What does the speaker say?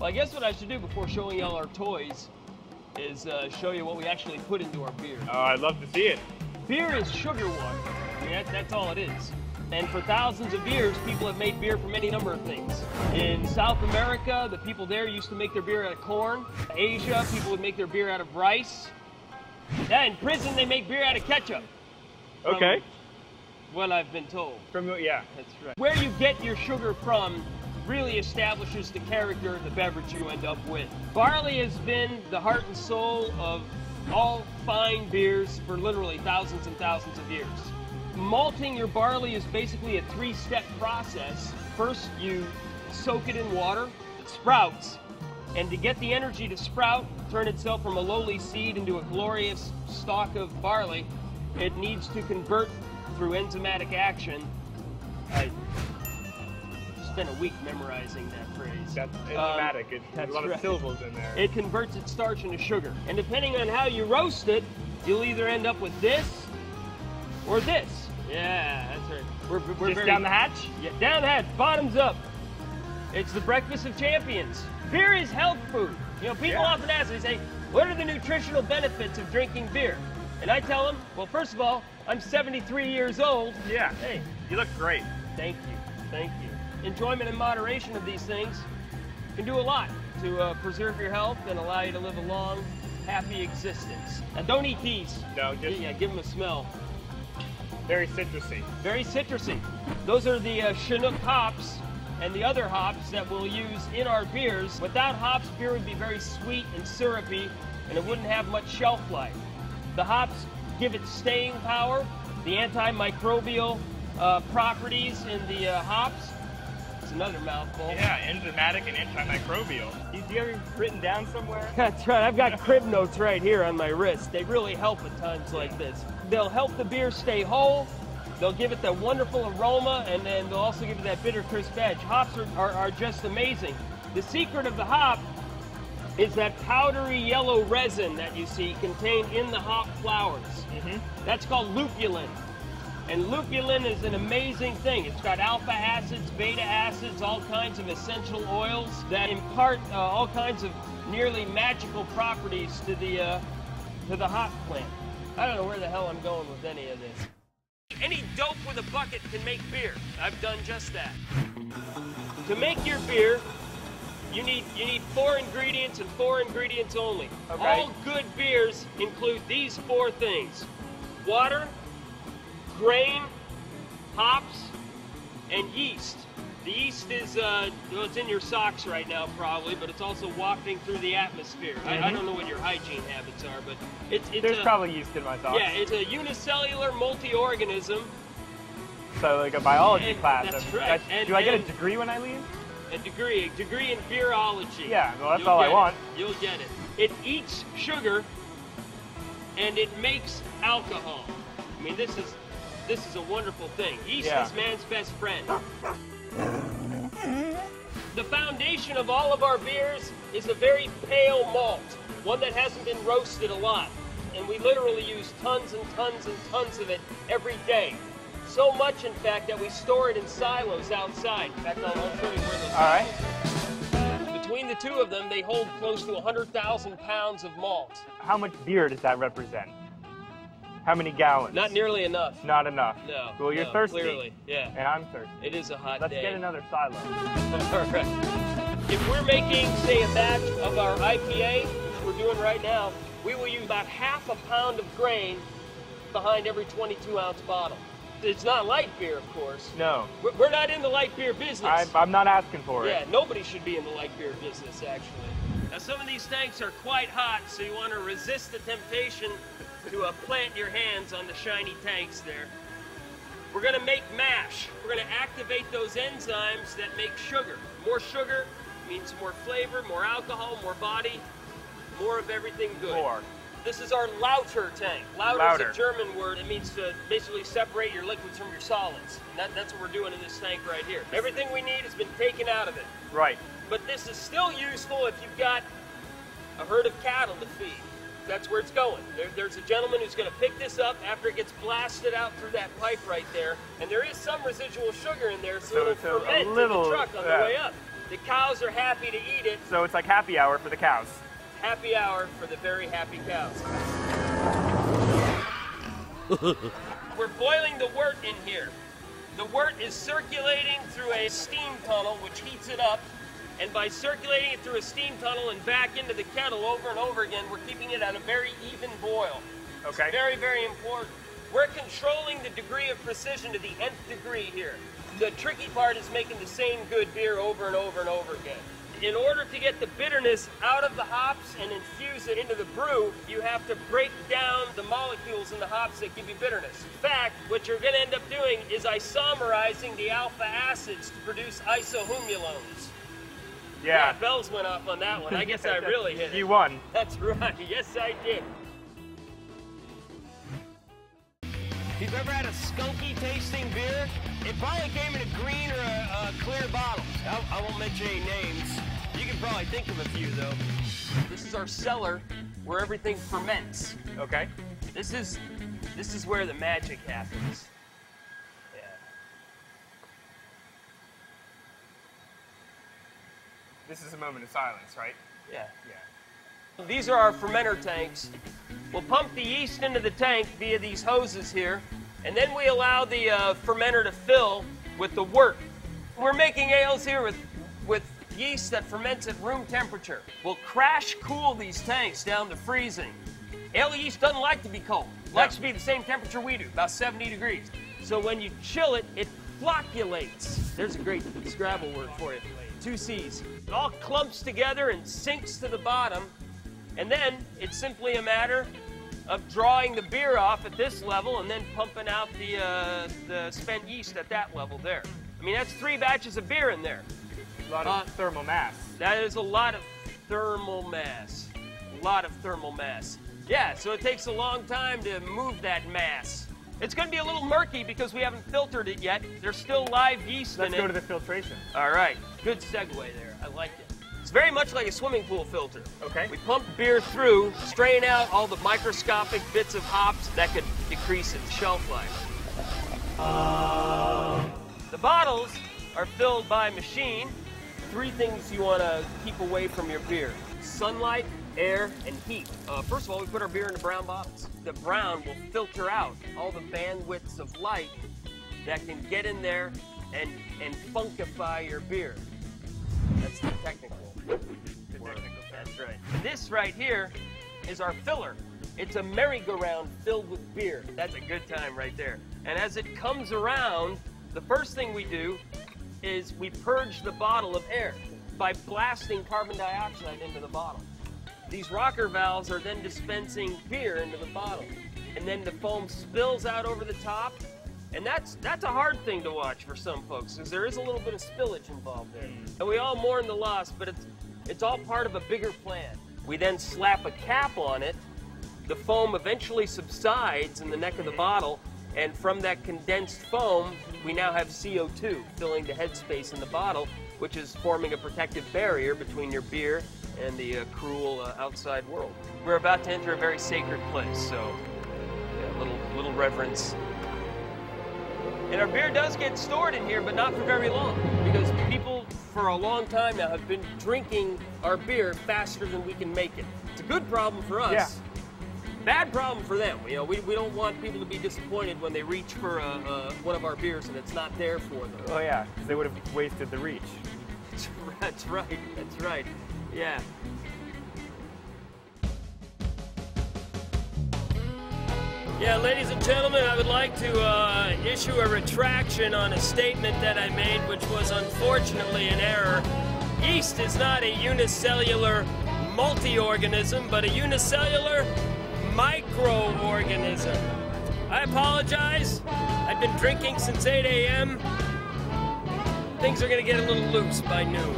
Well, I guess what I should do before showing y'all our toys is show you what we actually put into our beer. Oh, I'd love to see it. Beer is sugar water. I mean, that's all it is. And for thousands of years, people have made beer from any number of things. In South America, the people there used to make their beer out of corn. Asia, people would make their beer out of rice. Yeah, in prison, they make beer out of ketchup. Okay. What I've been told. Yeah. That's right. Where you get your sugar from really establishes the character of the beverage you end up with. Barley has been the heart and soul of all fine beers for literally thousands and thousands of years. Malting your barley is basically a three-step process. First, you soak it in water, it sprouts, and to get the energy to sprout, turn itself from a lowly seed into a glorious stalk of barley, it needs to convert through enzymatic action. I spent a week memorizing that phrase. That's enzymatic. There's a lot of syllables in there. It converts its starch into sugar. And depending on how you roast it, you'll either end up with this or this. Yeah, that's right. We're Just down the hatch? Yeah, down the hatch, bottoms up. It's the breakfast of champions. Beer is health food. You know, people often ask, they say, what are the nutritional benefits of drinking beer? And I tell them, well, first of all, I'm 73 years old. Yeah. Hey, you look great. Thank you. Thank you. Enjoyment and moderation of these things can do a lot to preserve your health and allow you to live a long, happy existence. Now, don't eat these. No, just... Yeah, give them a smell. Very citrusy. Very citrusy. Those are the Chinook hops and the other hops that we'll use in our beers. Without hops, beer would be very sweet and syrupy, and it wouldn't have much shelf life. The hops give it staying power, the antimicrobial properties in the hops. It's another mouthful. Yeah, enzymatic and antimicrobial. Do you have it written down somewhere? That's right. I've got crib notes right here on my wrist. They really help at times like this. They'll help the beer stay whole. They'll give it that wonderful aroma, and then they'll also give it that bitter, crisp edge. Hops are just amazing. The secret of the hop is that powdery yellow resin that you see contained in the hop flowers. That's called lupulin. And lupulin is an amazing thing. It's got alpha acids, beta acids, all kinds of essential oils that impart all kinds of nearly magical properties to the hop plant. I don't know where the hell I'm going with any of this. Any dope with a bucket can make beer. I've done just that. To make your beer, you need 4 ingredients and 4 ingredients only. Okay. All good beers include these 4 things: water, grain, hops, and yeast. The yeast is, well, it's in your socks right now probably, but it's also wafting through the atmosphere. I don't know what your hygiene habits are, but there's probably yeast in my socks. Yeah, it's a unicellular multi-organism. So like a biology class. That's right. Do I get a degree when I leave? A degree in beerology. Yeah, well that's all I want. You'll get it. It eats sugar and it makes alcohol. I mean, this is a wonderful thing. Yeast is man's best friend. The foundation of all of our beers is a very pale malt, one that hasn't been roasted a lot. And we literally use tons and tons and tons of it every day. So much, in fact, that we store it in silos outside. In fact, I'll show you where those silos are. Between the two of them, they hold close to 100,000 pounds of malt. How much beer does that represent? How many gallons? Not nearly enough. Not enough. No. Well, you're thirsty. Clearly, yeah. And I'm thirsty. It is a hot Let's day. get another silo. All right. If we're making, say, a batch of our IPA, which we're doing right now, we will use about ½ a pound of grain behind every 22-ounce bottle. It's not light beer, of course. No. We're not in the light beer business. I'm not asking for it. Yeah, nobody should be in the light beer business, actually. Now, some of these tanks are quite hot, so you want to resist the temptation to plant your hands on the shiny tanks there. We're going to make mash. We're going to activate those enzymes that make sugar. More sugar means more flavor, more alcohol, more body, more of everything good. More. This is our Lauter tank. Lauter is a German word. It means to basically separate your liquids from your solids. And that's what we're doing in this tank right here. Everything we need has been taken out of it. Right. But this is still useful if you've got a herd of cattle to feed. That's where it's going. There's a gentleman who's going to pick this up after it gets blasted out through that pipe right there. And there is some residual sugar in there, so it'll ferment in the truck on the way up. The cows are happy to eat it. So it's like happy hour for the cows. Happy hour for the very happy cows. We're boiling the wort in here. The wort is circulating through a steam tunnel which heats it up, and by circulating it through a steam tunnel and back into the kettle over and over again, we're keeping it at a very even boil. Okay. It's very, very important. We're controlling the degree of precision to the nth degree here. The tricky part is making the same good beer over and over and over again. In order to get the bitterness out of the hops and infuse it into the brew, you have to break down the molecules in the hops that give you bitterness. In fact, what you're going to end up doing is isomerizing the alpha acids to produce isohumulones. Yeah, bells went off on that one. I guess I really hit it. You won. That's right. Yes, I did. If you've ever had a skunky tasting beer, it probably came in a green or a clear bottle. I won't mention any names. You can probably think of a few, though. This is our cellar where everything ferments. Okay. This is where the magic happens. Yeah. This is a moment of silence, right? Yeah. Yeah. These are our fermenter tanks. We'll pump the yeast into the tank via these hoses here, and then we allow the fermenter to fill with the wort. We're making ales here with yeast that ferments at room temperature. We'll crash cool these tanks down to freezing. Ale yeast doesn't like to be cold. It likes to be the same temperature we do, about 70 degrees. So when you chill it, it flocculates. There's a great Scrabble word for you. 2 C's. It all clumps together and sinks to the bottom. And then it's simply a matter of drawing the beer off at this level and then pumping out the spent yeast at that level there. I mean, that's 3 batches of beer in there. A lot of thermal mass. That is a lot of thermal mass. A lot of thermal mass. Yeah, so it takes a long time to move that mass. It's going to be a little murky because we haven't filtered it yet. There's still live yeast in it. Let's go to the filtration. All right. Good segue there. I liked it. It's very much like a swimming pool filter. Okay. We pump beer through, strain out all the microscopic bits of hops that could decrease its shelf life. The bottles are filled by machine. 3 things you want to keep away from your beer: sunlight, air, and heat. First of all, we put our beer into brown bottles. The brown will filter out all the bandwidths of light that can get in there and funkify your beer. That's the technical word. That's right. This right here is our filler. It's a merry-go-round filled with beer. That's a good time right there. And as it comes around, the first thing we do is we purge the bottle of air by blasting carbon dioxide into the bottle. These rocker valves are then dispensing beer into the bottle. And then the foam spills out over the top. And that's a hard thing to watch for some folks, because there is a little bit of spillage involved there. And we all mourn the loss, but it's all part of a bigger plan. We then slap a cap on it. The foam eventually subsides in the neck of the bottle, and from that condensed foam, we now have CO2 filling the headspace in the bottle, which is forming a protective barrier between your beer and the cruel outside world. We're about to enter a very sacred place, so yeah, little reverence. And our beer does get stored in here, but not for very long, because people for a long time now have been drinking our beer faster than we can make it. It's a good problem for us. Yeah. Bad problem for them. You know, we don't want people to be disappointed when they reach for one of our beers and it's not there for them. Oh yeah, because they would have wasted the reach. That's right. That's right. Yeah. Yeah, ladies and gentlemen, I would like to issue a retraction on a statement that I made, which was unfortunately an error. Yeast is not a unicellular multi-organism, but a unicellular microorganism. I apologize. I've been drinking since 8 a.m. Things are going to get a little loose by noon.